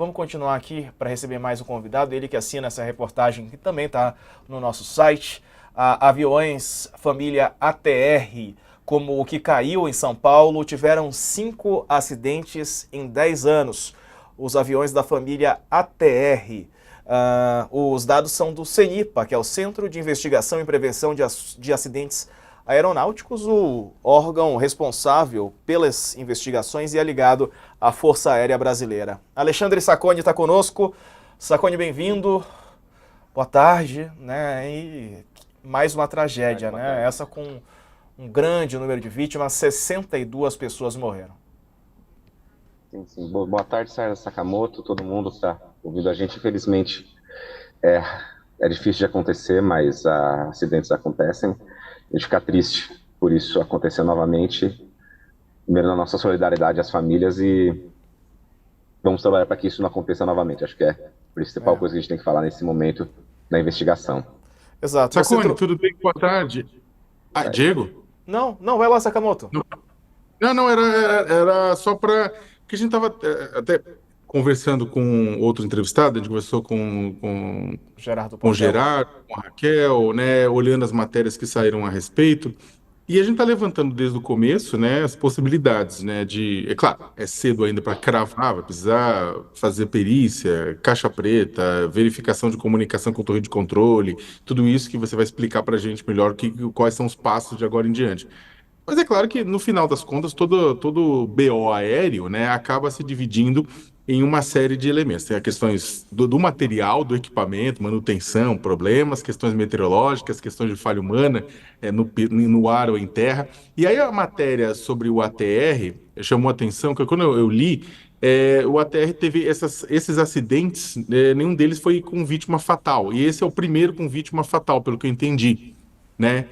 Vamos continuar aqui para receber mais um convidado, ele que assina essa reportagem, que também está no nosso site. Aviões família ATR, como o que caiu em São Paulo, tiveram 5 acidentes em 10 anos. Os aviões da família ATR. Os dados são do CENIPA, que é o Centro de Investigação e Prevenção de Acidentes Aeronáuticos, o órgão responsável pelas investigações e é ligado à Força Aérea Brasileira. Alexandre Sacconi está conosco. Sacconi, bem-vindo. Boa tarde, né? E mais uma tragédia, né? Essa com um grande número de vítimas, 62 pessoas morreram. Sim. Boa tarde, Sérgio Sakamoto, todo mundo que está ouvindo a gente. Infelizmente, é difícil de acontecer, mas acidentes acontecem. A gente fica triste por isso acontecer novamente. Primeiro, na nossa solidariedade às famílias e vamos trabalhar para que isso não aconteça novamente. Acho que é a principal coisa que a gente tem que falar nesse momento da investigação. Exato. Sacconi, tudo bem? Boa tarde. Diego? Não, vai lá, Sakamoto. Não, era só para... Porque a gente estava até conversando com outro entrevistado, a gente conversou com Gerardo com o Portela. Gerardo, com a Raquel, né, olhando as matérias que saíram a respeito. E a gente está levantando desde o começo, né, as possibilidades, né, é claro, é cedo ainda para cravar, vai precisar fazer perícia, caixa preta, verificação de comunicação com torre de controle, tudo isso que você vai explicar para a gente melhor quais são os passos de agora em diante. Mas é claro que, no final das contas, todo BO aéreo, né, acaba se dividindo em uma série de elementos. Tem as questões do material, do equipamento, manutenção, problemas, questões meteorológicas, questões de falha humana, no ar ou em terra. E aí a matéria sobre o ATR chamou a atenção, que quando eu li, o ATR teve esses acidentes, nenhum deles foi com vítima fatal. E esse é o primeiro com vítima fatal, pelo que eu entendi, né?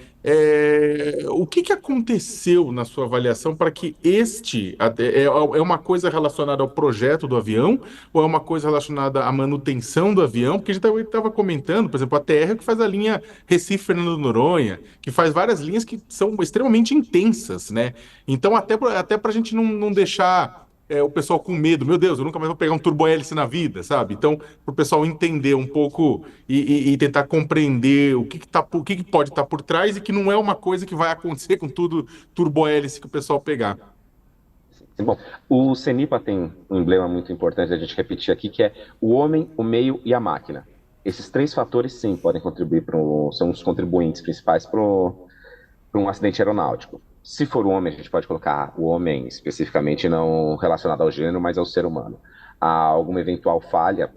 O que aconteceu na sua avaliação para que é uma coisa relacionada ao projeto do avião ou é uma coisa relacionada à manutenção do avião? Porque a gente estava comentando, por exemplo, a TR que faz a linha Recife-Fernando de Noronha, que faz várias linhas que são extremamente intensas, né? Então, até para a gente não deixar o pessoal com medo, meu Deus, eu nunca mais vou pegar um turbo-hélice na vida, sabe? Então, para o pessoal entender um pouco e tentar compreender o que pode estar por trás e que não é uma coisa que vai acontecer com tudo turbo-hélice que o pessoal pegar. Bom, o CENIPA tem um emblema muito importante a gente repetir aqui, que é o homem, o meio e a máquina. Esses 3 fatores, sim, podem contribuir são os contribuintes principais para um acidente aeronáutico. Se for o homem, a gente pode colocar o homem especificamente não relacionado ao gênero, mas ao ser humano. Há alguma eventual falha,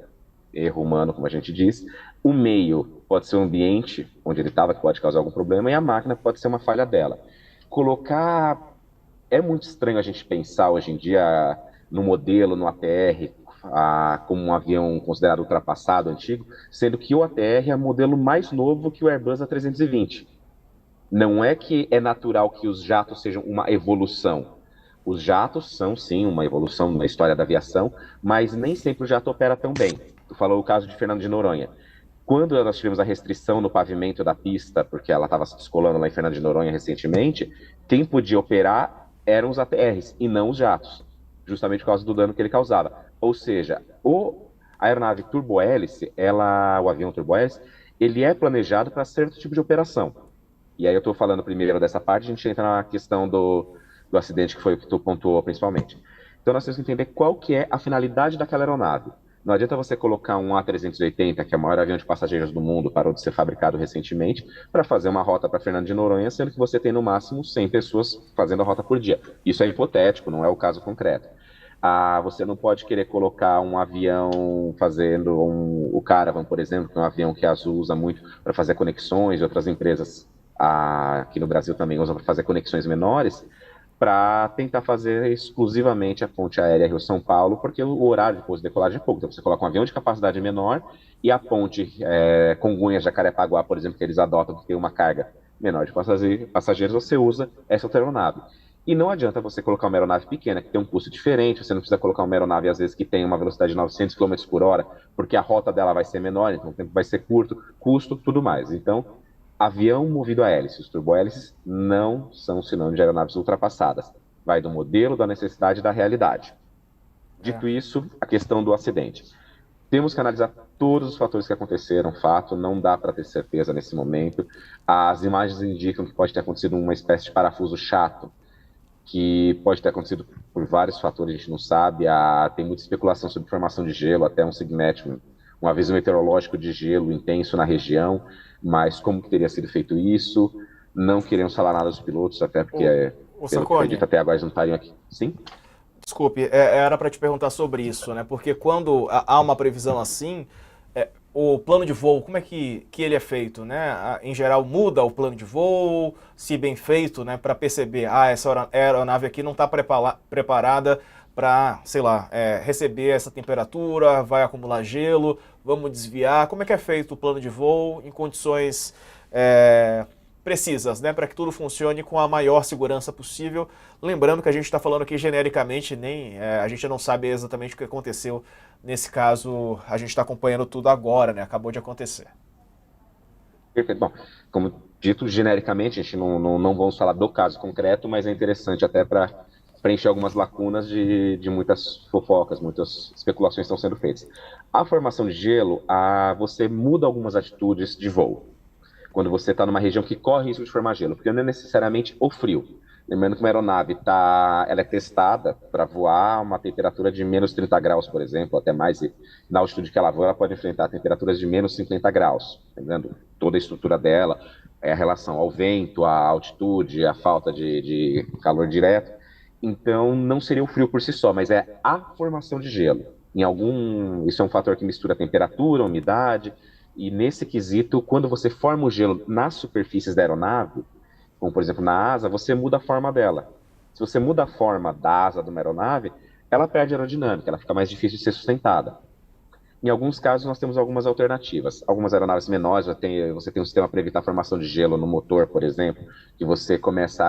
erro humano, como a gente diz. O meio pode ser o ambiente onde ele estava, que pode causar algum problema, e a máquina pode ser uma falha dela. É muito estranho a gente pensar hoje em dia no modelo, no ATR, como um avião considerado ultrapassado, antigo, sendo que o ATR é o modelo mais novo que o Airbus A320. Não é que é natural que os jatos sejam uma evolução. Os jatos são, sim, uma evolução na história da aviação, mas nem sempre o jato opera tão bem. Tu falou o caso de Fernando de Noronha. Quando nós tivemos a restrição no pavimento da pista, porque ela estava se descolando lá em Fernando de Noronha recentemente, quem podia operar eram os ATRs e não os jatos, justamente por causa do dano que ele causava. Ou seja, a aeronave turbohélice, o avião turbohélice, ele é planejado para certo tipo de operação. E aí eu estou falando primeiro dessa parte, a gente entra na questão do acidente, que foi o que tu pontuou principalmente. Então nós temos que entender qual que é a finalidade daquela aeronave. Não adianta você colocar um A380, que é o maior avião de passageiros do mundo, parou de ser fabricado recentemente, para fazer uma rota para Fernando de Noronha, sendo que você tem no máximo 100 pessoas fazendo a rota por dia. Isso é hipotético, não é o caso concreto. Você não pode querer colocar um avião fazendo o Caravan, por exemplo, que é um avião que a Azul usa muito para fazer conexões, e outras empresas aqui no Brasil também usam para fazer conexões menores, para tentar fazer exclusivamente a ponte aérea Rio-São Paulo, porque o horário de pouso e decolagem é pouco. Então você coloca um avião de capacidade menor e a ponte Congonhas-Jacarepaguá, por exemplo, que eles adotam, que tem uma carga menor de passageiros, você usa essa outra aeronave. E não adianta você colocar uma aeronave pequena, que tem um custo diferente, você não precisa colocar uma aeronave, às vezes, que tem uma velocidade de 900 km por hora, porque a rota dela vai ser menor, então o tempo vai ser curto, custo, tudo mais. Então, avião movido a hélices, os turbohélices não são sinônimo de aeronaves ultrapassadas. Vai do modelo, da necessidade e da realidade. Dito isso, a questão do acidente. Temos que analisar todos os fatores que aconteceram, fato, não dá para ter certeza nesse momento. As imagens indicam que pode ter acontecido uma espécie de parafuso chato, que pode ter acontecido por vários fatores, a gente não sabe. Tem muita especulação sobre formação de gelo, até um SIGMET, um aviso meteorológico de gelo intenso na região, mas como que teria sido feito isso? Não queremos falar nada dos pilotos, até porque, O pelo que foi dito Sacconi, até agora, eles não estariam aqui. Sim? desculpe, era para te perguntar sobre isso, né? Porque quando há uma previsão assim, o plano de voo, como é que ele é feito, né? Em geral, muda o plano de voo, se bem feito, né? Para perceber, essa aeronave aqui não está preparada para, sei lá, receber essa temperatura, vai acumular gelo, vamos desviar. Como é que é feito o plano de voo em condições precisas, né, para que tudo funcione com a maior segurança possível? Lembrando que a gente está falando aqui genericamente, a gente não sabe exatamente o que aconteceu nesse caso, a gente está acompanhando tudo agora, né, acabou de acontecer. Perfeito. Bom, como dito genericamente, a gente não vamos falar do caso concreto, mas é interessante até para preencher algumas lacunas de muitas fofocas, muitas especulações estão sendo feitas. A formação de gelo, você muda algumas atitudes de voo quando você está numa região que corre risco de formar gelo, porque não é necessariamente o frio. Lembrando que uma aeronave ela é testada para voar a uma temperatura de menos 30 graus, por exemplo, até mais, e na altitude que ela voa, ela pode enfrentar temperaturas de menos 50 graus, entendendo? Toda a estrutura dela, a relação ao vento, à altitude, a falta de calor direto. Então, não seria o frio por si só, mas é a formação de gelo. Isso é um fator que mistura temperatura, umidade, e nesse quesito, quando você forma o gelo nas superfícies da aeronave, como por exemplo na asa, você muda a forma dela. Se você muda a forma da asa de uma aeronave, ela perde aerodinâmica, ela fica mais difícil de ser sustentada. Em alguns casos, nós temos algumas alternativas. Algumas aeronaves menores, você tem um sistema para evitar a formação de gelo no motor, por exemplo, que você começa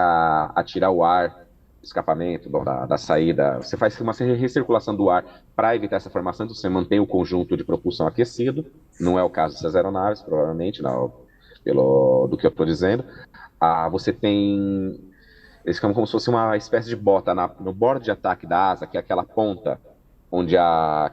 a tirar o ar do escapamento, da saída. Você faz uma recirculação do ar para evitar essa formação, então você mantém o conjunto de propulsão aquecido. Não é o caso dessas aeronaves, provavelmente, não, do que eu estou dizendo. Você tem... Eles ficam como se fosse uma espécie de bota no bordo de ataque da asa, que é aquela ponta onde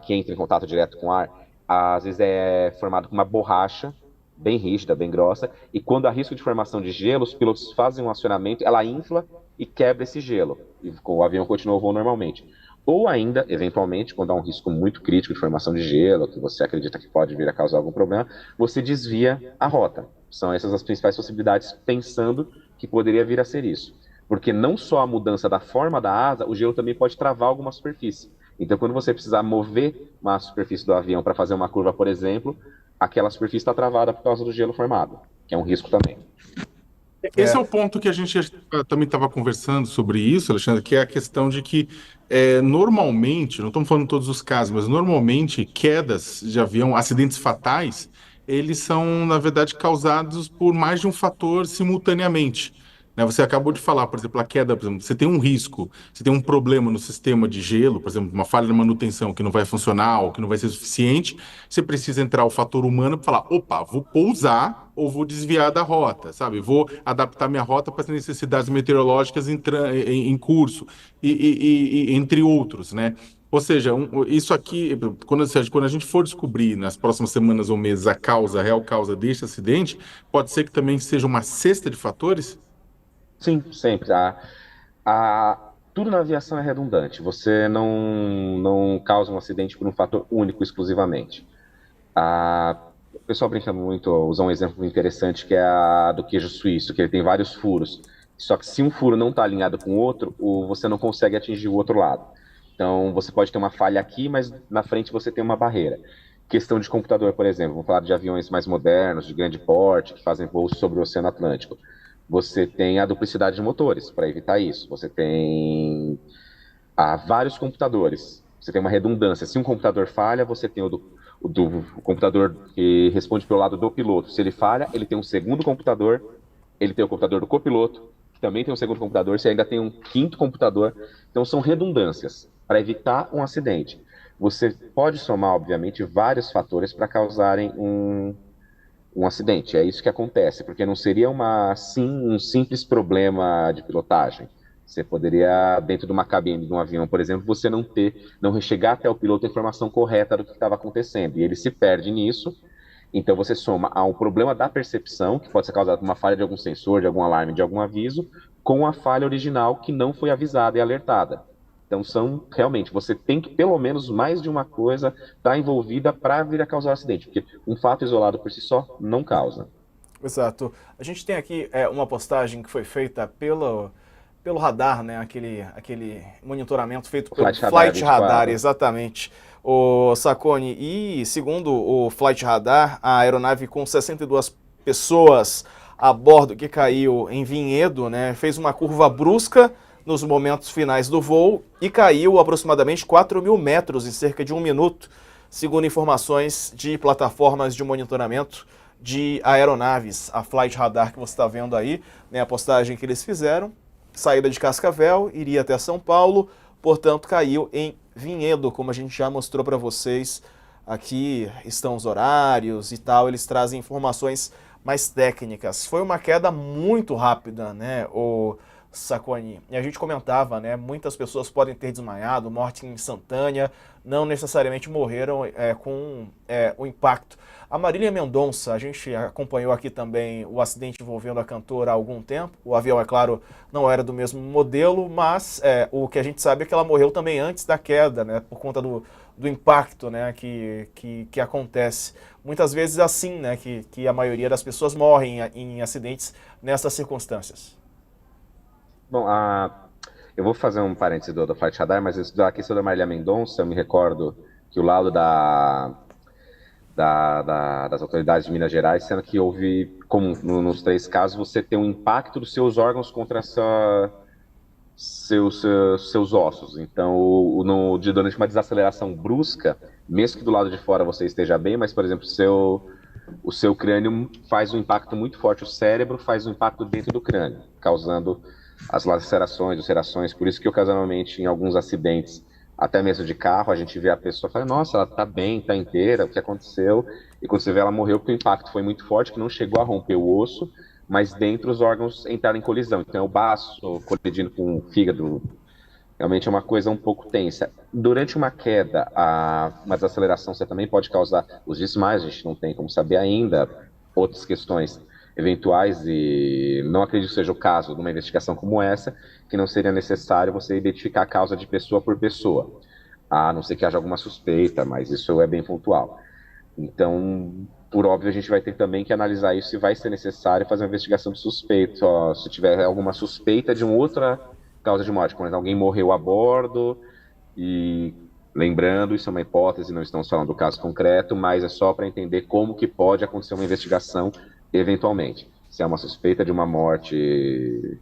que entra em contato direto com o ar, às vezes é formado com uma borracha bem rígida, bem grossa, e quando há risco de formação de gelo, os pilotos fazem um acionamento, ela infla e quebra esse gelo, e o avião continua o voo normalmente. Ou ainda, eventualmente, quando há um risco muito crítico de formação de gelo, que você acredita que pode vir a causar algum problema, você desvia a rota. São essas as principais possibilidades, pensando que poderia vir a ser isso. Porque não só a mudança da forma da asa, o gelo também pode travar alguma superfície. Então, quando você precisar mover uma superfície do avião para fazer uma curva, por exemplo, aquela superfície está travada por causa do gelo formado, que é um risco também. Esse é o ponto que a gente também estava conversando sobre isso, Alexandre, que é a questão de que normalmente, não estamos falando de todos os casos, mas normalmente quedas de avião, acidentes fatais, eles são, na verdade, causados por mais de um fator simultaneamente. Né? Você acabou de falar, por exemplo, a queda, por exemplo, você tem um risco, você tem um problema no sistema de gelo, por exemplo, uma falha na manutenção que não vai funcionar ou que não vai ser suficiente, você precisa entrar o fator humano para falar, opa, vou pousar ou vou desviar da rota, sabe? Vou adaptar minha rota para as necessidades meteorológicas em curso, entre outros, né? Ou seja, isso aqui, quando a gente for descobrir nas próximas semanas ou meses a real causa deste acidente, pode ser que também seja uma cesta de fatores? Sim, sempre. Tudo na aviação é redundante. Você não causa um acidente por um fator único exclusivamente. O pessoal brinca muito, usa um exemplo interessante que é a do queijo suíço, que ele tem vários furos. Só que se um furo não está alinhado com o outro, você não consegue atingir o outro lado. Então você pode ter uma falha aqui, mas na frente você tem uma barreira. Questão de computador, por exemplo, vamos falar de aviões mais modernos, de grande porte, que fazem voos sobre o Oceano Atlântico. Você tem a duplicidade de motores para evitar isso. Você tem vários computadores. Você tem uma redundância. Se um computador falha, você tem o computador que responde pelo lado do piloto. Se ele falha, ele tem um segundo computador. Ele tem o computador do copiloto, que também tem um segundo computador. Você ainda tem um quinto computador. Então, são redundâncias para evitar um acidente. Você pode somar, obviamente, vários fatores para causarem um acidente. É isso que acontece, porque não seria um simples problema de pilotagem. Você poderia, dentro de uma cabine de um avião, por exemplo, você não chegar até o piloto a informação correta do que estava acontecendo. E ele se perde nisso. Então você soma a um problema da percepção, que pode ser causado por uma falha de algum sensor, de algum alarme, de algum aviso, com a falha original que não foi avisada e alertada. Então realmente, você tem que, pelo menos, mais de uma coisa estar envolvida para vir a causar um acidente, porque um fato isolado por si só não causa. Exato. A gente tem aqui uma postagem que foi feita pelo radar, né? Aquele monitoramento feito pelo Flight Radar, exatamente. O Sacconi, e segundo o Flight Radar, a aeronave com 62 pessoas a bordo que caiu em Vinhedo, né? Fez uma curva brusca nos momentos finais do voo e caiu aproximadamente 4.000 metros em cerca de 1 minuto, segundo informações de plataformas de monitoramento de aeronaves, a Flight Radar que você está vendo aí, né, a postagem que eles fizeram, saída de Cascavel, iria até São Paulo, portanto caiu em Vinhedo, como a gente já mostrou para vocês, aqui estão os horários e tal, eles trazem informações mais técnicas. Foi uma queda muito rápida, né, o Sacconi. E a gente comentava, né, muitas pessoas podem ter desmaiado, morte instantânea, não necessariamente morreram com o impacto. A Marília Mendonça, a gente acompanhou aqui também o acidente envolvendo a cantora há algum tempo. O avião, é claro, não era do mesmo modelo, mas o que a gente sabe é que ela morreu também antes da queda, né, por conta do impacto, né, que acontece. Muitas vezes assim, né, que a maioria das pessoas morrem em acidentes nessas circunstâncias. Bom, eu vou fazer um parênteses do Flight Radar, mas isso da questão da Marília Mendonça, eu me recordo que o laudo das autoridades de Minas Gerais, sendo que houve, como nos 3 casos, você tem um impacto dos seus órgãos contra seus ossos. Então, durante uma desaceleração brusca, mesmo que do lado de fora você esteja bem, mas, por exemplo, o seu crânio faz um impacto muito forte, o cérebro faz um impacto dentro do crânio, causando as lacerações, ulcerações. Por isso que, ocasionalmente, em alguns acidentes, até mesmo de carro, a gente vê a pessoa e fala, nossa, ela tá bem, tá inteira, o que aconteceu? E quando você vê, ela morreu porque o impacto foi muito forte, que não chegou a romper o osso, mas dentro os órgãos entraram em colisão. Então, é o baço colidindo com o fígado. Realmente é uma coisa um pouco tensa. Durante uma queda, uma desaceleração, você também pode causar os desmaios, a gente não tem como saber ainda, outras questões eventuais, e não acredito que seja o caso de uma investigação como essa, que não seria necessário você identificar a causa de pessoa por pessoa, a não ser que haja alguma suspeita, mas isso é bem pontual. Então, por óbvio, a gente vai ter também que analisar isso, se vai ser necessário fazer uma investigação de suspeito, se tiver alguma suspeita de uma outra causa de morte, quando alguém morreu a bordo, e lembrando, isso é uma hipótese, não estamos falando do caso concreto, mas é só para entender como que pode acontecer uma investigação eventualmente. Se é uma suspeita de uma morte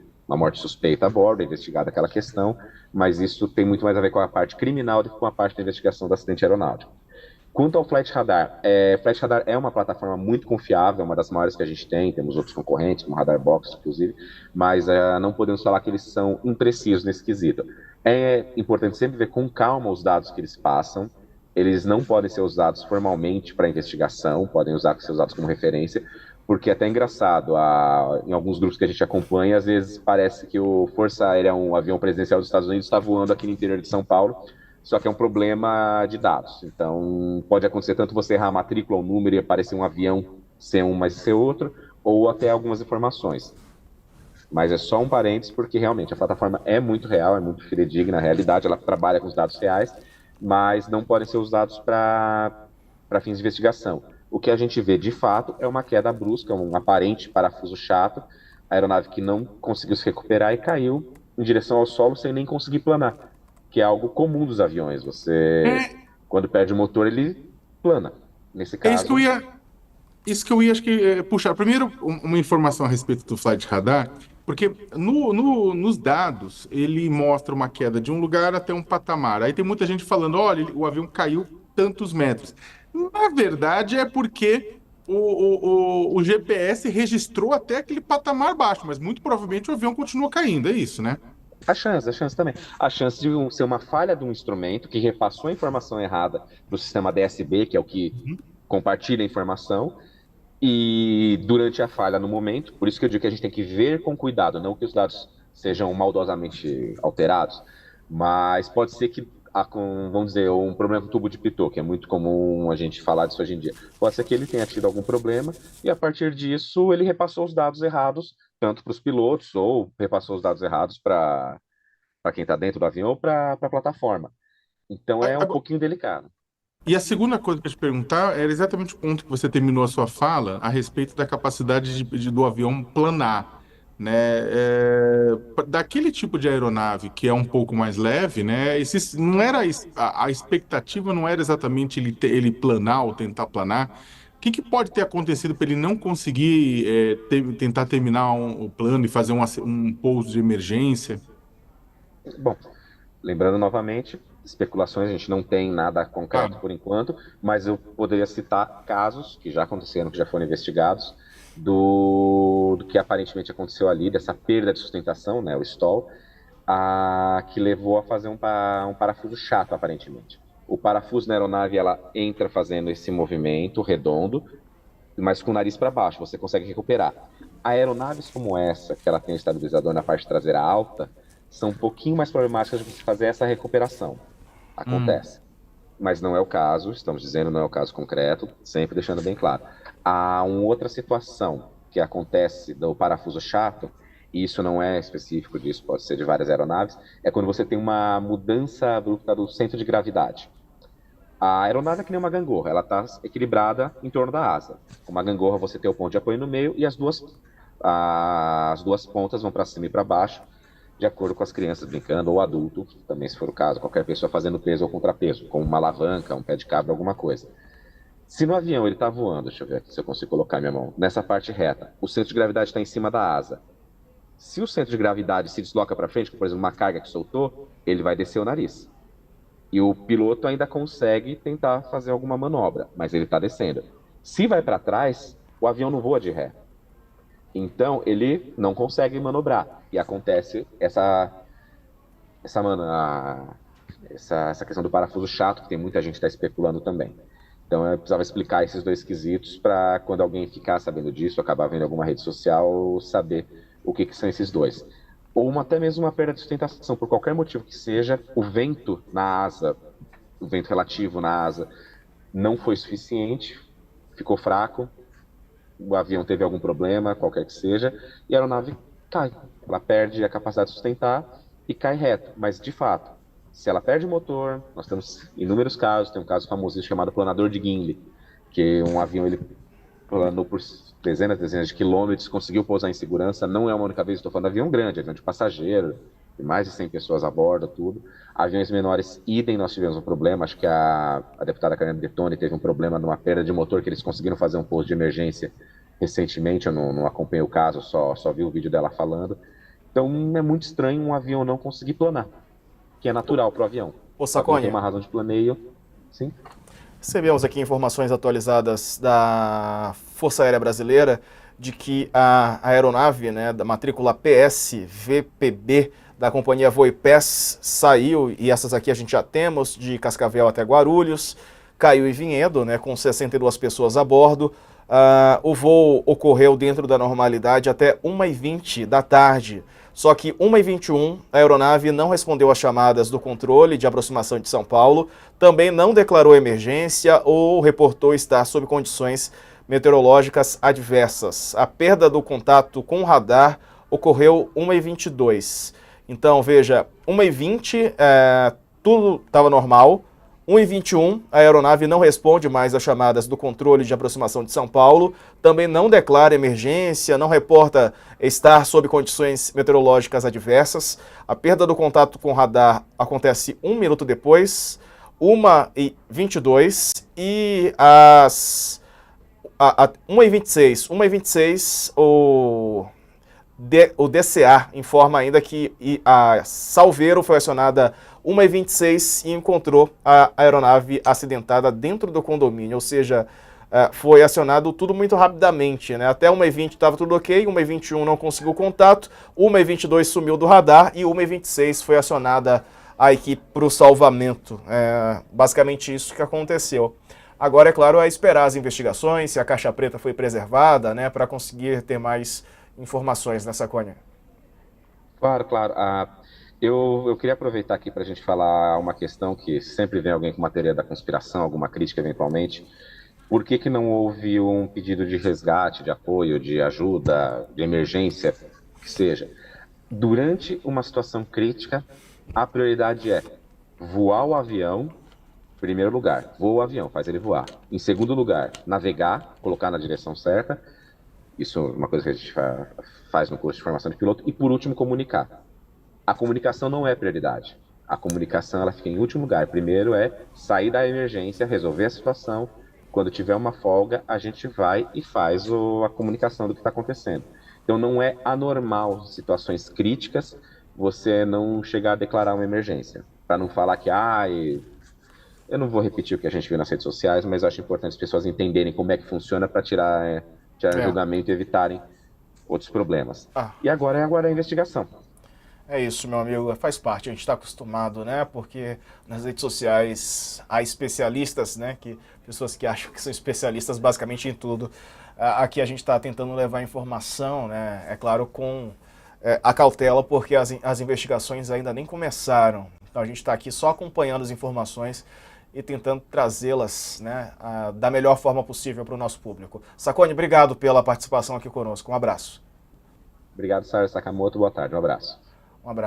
suspeita a bordo, é investigada aquela questão, mas isso tem muito mais a ver com a parte criminal do que com a parte da investigação do acidente aeronáutico. Quanto ao Flight Radar, Flight Radar é uma plataforma muito confiável, uma das maiores que a gente tem, temos outros concorrentes, como Radar Box, inclusive, mas não podemos falar que eles são imprecisos nesse quesito. É importante sempre ver com calma os dados que eles passam, eles não podem ser usados formalmente para investigação, podem ser usados como referência, porque é até engraçado, em alguns grupos que a gente acompanha, às vezes parece que o Força Aérea, um avião presidencial dos Estados Unidos, está voando aqui no interior de São Paulo, só que é um problema de dados. Então, pode acontecer tanto você errar a matrícula ou número e aparecer um avião ser um, mas ser outro, ou até algumas informações. Mas é só um parênteses, porque realmente a plataforma é muito real, é muito fidedigna, na realidade ela trabalha com os dados reais, mas não podem ser usados para fins de investigação. O que a gente vê, de fato, é uma queda brusca, um aparente parafuso chato, a aeronave que não conseguiu se recuperar e caiu em direção ao solo sem nem conseguir planar, que é algo comum dos aviões. Quando perde o motor, ele plana. Nesse caso... Isso que eu ia acho que, puxar. Primeiro, uma informação a respeito do Flight Radar, porque nos dados, ele mostra uma queda de um lugar até um patamar. Aí tem muita gente falando, olha, o avião caiu tantos metros. Na verdade, é porque o GPS registrou até aquele patamar baixo, mas muito provavelmente o avião continua caindo, é isso, né? A chance também. A chance de ser uma falha de um instrumento que repassou a informação errada para o sistema DSB, que é o que compartilha a informação, e durante a falha no momento, por isso que eu digo que a gente tem que ver com cuidado, não que os dados sejam maldosamente alterados, mas pode ser que, vamos dizer, um problema com o tubo de Pitot, que é muito comum a gente falar disso hoje em dia. Pode ser que ele tenha tido algum problema e, a partir disso, ele repassou os dados errados, tanto para os pilotos, ou repassou os dados errados para quem está dentro do avião ou para a plataforma. Então é um pouquinho delicado. E a segunda coisa que eu ia te perguntar era exatamente o ponto que você terminou a sua fala a respeito da capacidade do avião planar, né? Daquele tipo de aeronave que é um pouco mais leve, né? Não era a expectativa não era exatamente ele planar ou tentar planar. O que pode ter acontecido para ele não conseguir tentar terminar o plano e fazer um pouso de emergência? Bom, lembrando novamente, especulações, a gente não tem nada concreto por enquanto, mas eu poderia citar casos que já aconteceram, que já foram investigados, do que aparentemente aconteceu ali, dessa perda de sustentação, né, o stall, que levou a fazer um parafuso chato, aparentemente. O parafuso na aeronave, ela entra fazendo esse movimento redondo, mas com o nariz para baixo, você consegue recuperar. Aeronaves como essa, que ela tem o estabilizador na parte traseira alta, são um pouquinho mais problemáticas de você fazer essa recuperação. Acontece. Mas não é o caso, estamos dizendo, não é o caso concreto, sempre deixando bem claro. Há uma outra situação que acontece do parafuso chato, e isso não é específico disso, pode ser de várias aeronaves, é quando você tem uma mudança abrupta do centro de gravidade. A aeronave é que nem uma gangorra, ela está equilibrada em torno da asa. Com uma gangorra você tem o ponto de apoio no meio e as duas pontas vão para cima e para baixo, de acordo com as crianças brincando, ou adulto, também se for o caso, qualquer pessoa fazendo peso ou contrapeso, como uma alavanca, um pé de cabra, alguma coisa. Se no avião ele está voando, deixa eu ver aqui se eu consigo colocar minha mão, nessa parte reta, o centro de gravidade está em cima da asa. Se o centro de gravidade se desloca para frente, por exemplo, uma carga que soltou, ele vai descer o nariz. E o piloto ainda consegue tentar fazer alguma manobra, mas ele está descendo. Se vai para trás, o avião não voa de ré. Então, ele não consegue manobrar. E acontece essa questão do parafuso chato, que tem muita gente que está especulando também. Então, eu precisava explicar esses dois quesitos para quando alguém ficar sabendo disso, acabar vendo alguma rede social, saber o que são esses dois. Ou até mesmo uma perda de sustentação, por qualquer motivo que seja, o vento na asa, o vento relativo na asa, não foi suficiente, ficou fraco, o avião teve algum problema, qualquer que seja, e a aeronave cai. Ela perde a capacidade de sustentar e cai reto. Mas, de fato, se ela perde o motor, nós temos inúmeros casos, tem um caso famoso chamado planador de Gimli, que um avião ele planou por dezenas de quilômetros, conseguiu pousar em segurança, não é uma única vez, estou falando de avião grande, avião de passageiro, de mais de 100 pessoas a bordo, tudo. Aviões menores, idem, nós tivemos um problema, acho que a deputada Karina Detoni teve um problema numa perda de motor, que eles conseguiram fazer um pouso de emergência recentemente, eu não acompanhei o caso, só vi o vídeo dela falando. Então é muito estranho um avião não conseguir planar, que é natural para o avião. Ô, Sacconi, tem uma razão de planeio, sim. Recebemos aqui informações atualizadas da Força Aérea Brasileira de que a aeronave, né, da matrícula PS-VPB da companhia Voipes saiu, e essas aqui a gente já temos, de Cascavel até Guarulhos, caiu em Vinhedo, né, com 62 pessoas a bordo. O voo ocorreu dentro da normalidade até 1h20 da tarde. Só que 1h21, a aeronave não respondeu às chamadas do controle de aproximação de São Paulo, também não declarou emergência ou reportou estar sob condições meteorológicas adversas. A perda do contato com o radar ocorreu 1h22. Então, veja, 1h20, tudo estava normal. 1h21, a aeronave não responde mais às chamadas do controle de aproximação de São Paulo, também não declara emergência, não reporta estar sob condições meteorológicas adversas. A perda do contato com o radar acontece 1 minuto depois, 1h22, e às 1h26, o DCA informa ainda que a Salveiro foi acionada 1h26 e encontrou a aeronave acidentada dentro do condomínio, ou seja, foi acionado tudo muito rapidamente, né? Até 1h20 estava tudo ok, 1h21 não conseguiu contato, 1h22 sumiu do radar e 1h26 foi acionada a equipe para o salvamento. Basicamente isso que aconteceu. Agora, é claro, é esperar as investigações, se a caixa preta foi preservada, né, para conseguir ter mais informações nessa Sacconi. Claro, claro. Eu queria aproveitar aqui para a gente falar uma questão que sempre vem alguém com uma teoria da conspiração, alguma crítica eventualmente. Por que que não houve um pedido de resgate, de apoio, de ajuda, de emergência, que seja? Durante uma situação crítica, a prioridade é voar o avião, em primeiro lugar, voa o avião, faz ele voar. Em segundo lugar, navegar, colocar na direção certa. Isso é uma coisa que a gente faz no curso de formação de piloto. E por último, comunicar. A comunicação não é prioridade. A comunicação ela fica em último lugar. Primeiro é sair da emergência, resolver a situação. Quando tiver uma folga, a gente vai e faz a comunicação do que está acontecendo. Então não é anormal situações críticas você não chegar a declarar uma emergência. Para não falar que, eu não vou repetir o que a gente viu nas redes sociais, mas eu acho importante as pessoas entenderem como é que funciona para tirar julgamento e evitarem outros problemas. E agora é a investigação. É isso, meu amigo, faz parte, a gente está acostumado, né? Porque nas redes sociais há especialistas, né? Pessoas que acham que são especialistas basicamente em tudo. Aqui a gente está tentando levar informação, né? É claro, com a cautela, porque as investigações ainda nem começaram. Então a gente está aqui só acompanhando as informações e tentando trazê-las, né, da melhor forma possível para o nosso público. Sacconi, obrigado pela participação aqui conosco. Um abraço. Obrigado, Sérgio Sakamoto. Boa tarde. Um abraço. Um abraço.